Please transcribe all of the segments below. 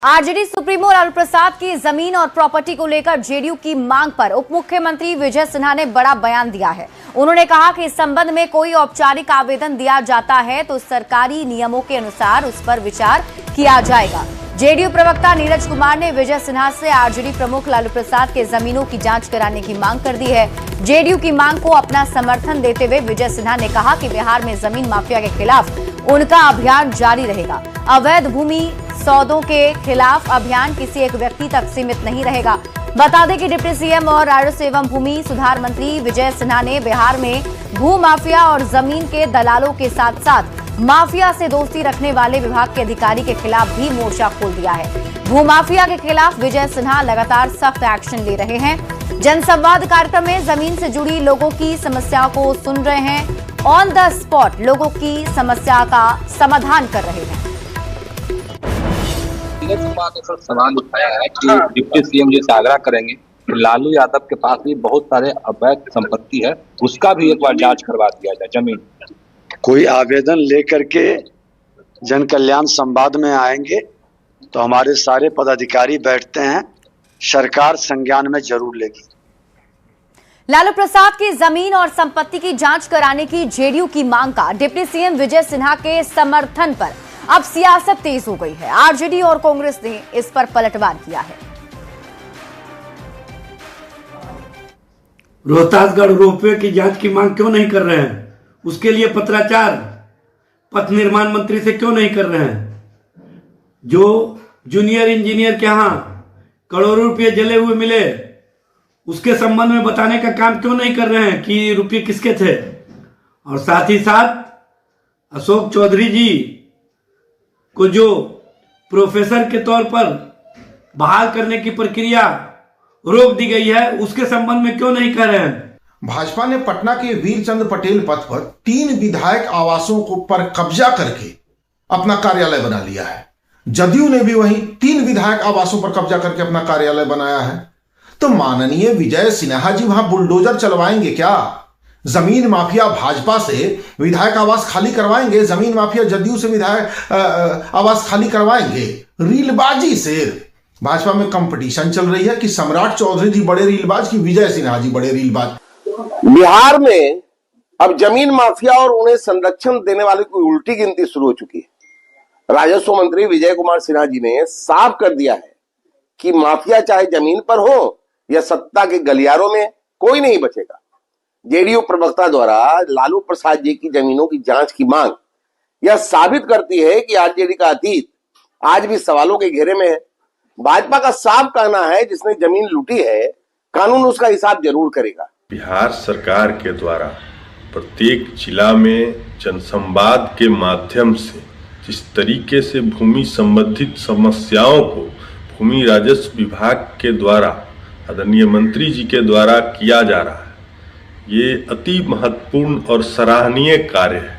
RJD supremo Lalu Prasad की जमीन और प्रॉपर्टी को लेकर जेडीयू की मांग पर उप मुख्यमंत्री विजय सिन्हा ने बड़ा बयान दिया है। उन्होंने कहा कि इस संबंध में कोई औपचारिक आवेदन दिया जाता है तो सरकारी नियमों के अनुसार उस पर विचार किया जाएगा। जेडीयू प्रवक्ता नीरज कुमार ने विजय सिन्हा से आरजेडी प्रमुख लालू प्रसाद के जमीनों की जांच कराने की मांग कर दी है। जेडीयू की मांग को अपना समर्थन देते हुए विजय सिन्हा ने कहा कि बिहार में जमीन माफिया के खिलाफ उनका अभियान जारी रहेगा। अवैध भूमि सौदों के खिलाफ अभियान किसी एक व्यक्ति तक सीमित नहीं रहेगा। बता दें कि डिप्टी सीएम और राजस्व एवं भूमि सुधार मंत्री विजय सिन्हा ने बिहार में भू माफिया और जमीन के दलालों के साथ साथ माफिया से दोस्ती रखने वाले विभाग के अधिकारी के खिलाफ भी मोर्चा खोल दिया है। भू माफिया के खिलाफ विजय सिन्हा लगातार सख्त एक्शन ले रहे हैं। जनसंवाद कार्यक्रम में जमीन से जुड़ी लोगों की समस्याओं को सुन रहे हैं। ऑन द स्पॉट लोगों की समस्या का समाधान कर रहे हैं। सवाल उठाया है कि डिप्टी सीएम जी से आग्रह करेंगे कि लालू यादव के पास भी बहुत सारे अवैध संपत्ति है, उसका भी एक बार जांच करवा दिया जाए। जमीन कोई आवेदन लेकर के जन कल्याण संवाद में आएंगे तो हमारे सारे पदाधिकारी बैठते हैं, सरकार संज्ञान में जरूर लेगी। लालू प्रसाद की जमीन और संपत्ति की जांच कराने की जेडीयू की मांग का डिप्टी सीएम विजय सिन्हा के समर्थन पर अब सियासत तेज हो गई है। आरजेडी और कांग्रेस ने इस पर पलटवार किया है। रोहतासगढ़ रोपवे की जांच की मांग क्यों नहीं कर रहे हैं? उसके लिए पत्राचार पथ निर्माण मंत्री से क्यों नहीं कर रहे हैं? जो जूनियर इंजीनियर के यहां करोड़ों रुपये जले हुए मिले, उसके संबंध में बताने का काम क्यों नहीं कर रहे हैं कि रुपये किसके थे? और साथ ही साथ अशोक चौधरी जी को जो प्रोफेसर के तौर पर बहाल करने की प्रक्रिया रोक दी गई है, उसके संबंध में क्यों नहीं कर रहे हैं? भाजपा ने पटना के वीरचंद पटेल पथ पर 3 विधायक आवासों को पर कब्जा करके अपना कार्यालय बना लिया है। जदयू ने भी वहीं 3 विधायक आवासों पर कब्जा करके अपना कार्यालय बनाया है। तो माननीय विजय सिन्हा जी वहां बुलडोजर चलवाएंगे क्या? जमीन माफिया भाजपा से विधायक आवास खाली करवाएंगे, जमीन माफिया जदयू से विधायक आवास खाली करवाएंगे। रीलबाजी से भाजपा में कंपटीशन चल रही है कि सम्राट चौधरी जी बड़े रीलबाज कि विजय सिन्हा जी बड़े रीलबाज। बिहार में अब जमीन माफिया और उन्हें संरक्षण देने वाले की उल्टी गिनती शुरू हो चुकी है। राजस्व मंत्री विजय कुमार सिन्हा जी ने साफ कर दिया है कि माफिया चाहे जमीन पर हो या सत्ता के गलियारों में, कोई नहीं बचेगा। जेडीयू प्रवक्ता द्वारा लालू प्रसाद जी की जमीनों की जांच की मांग यह साबित करती है कि आरजेडी का अतीत आज भी सवालों के घेरे में है। भाजपा का साफ कहना है जिसने जमीन लूटी है, कानून उसका हिसाब जरूर करेगा। बिहार सरकार के द्वारा प्रत्येक जिला में जनसंवाद के माध्यम से जिस तरीके से भूमि संबंधित समस्याओं को भूमि राजस्व विभाग के द्वारा आदरणीय मंत्री जी के द्वारा किया जा रहा है, ये अति महत्वपूर्ण और सराहनीय कार्य है।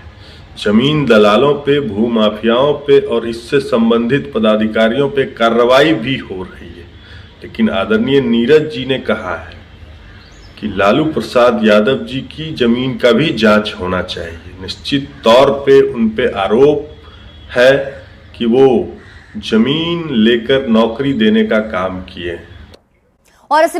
जमीन दलालों पे, भू माफियाओं पे और इससे संबंधित पदाधिकारियों पे कार्रवाई भी हो रही है। लेकिन आदरणीय नीरज जी ने कहा है कि लालू प्रसाद यादव जी की जमीन का भी जांच होना चाहिए। निश्चित तौर पे उन पे आरोप है कि वो जमीन लेकर नौकरी देने का काम किए हैं। और इस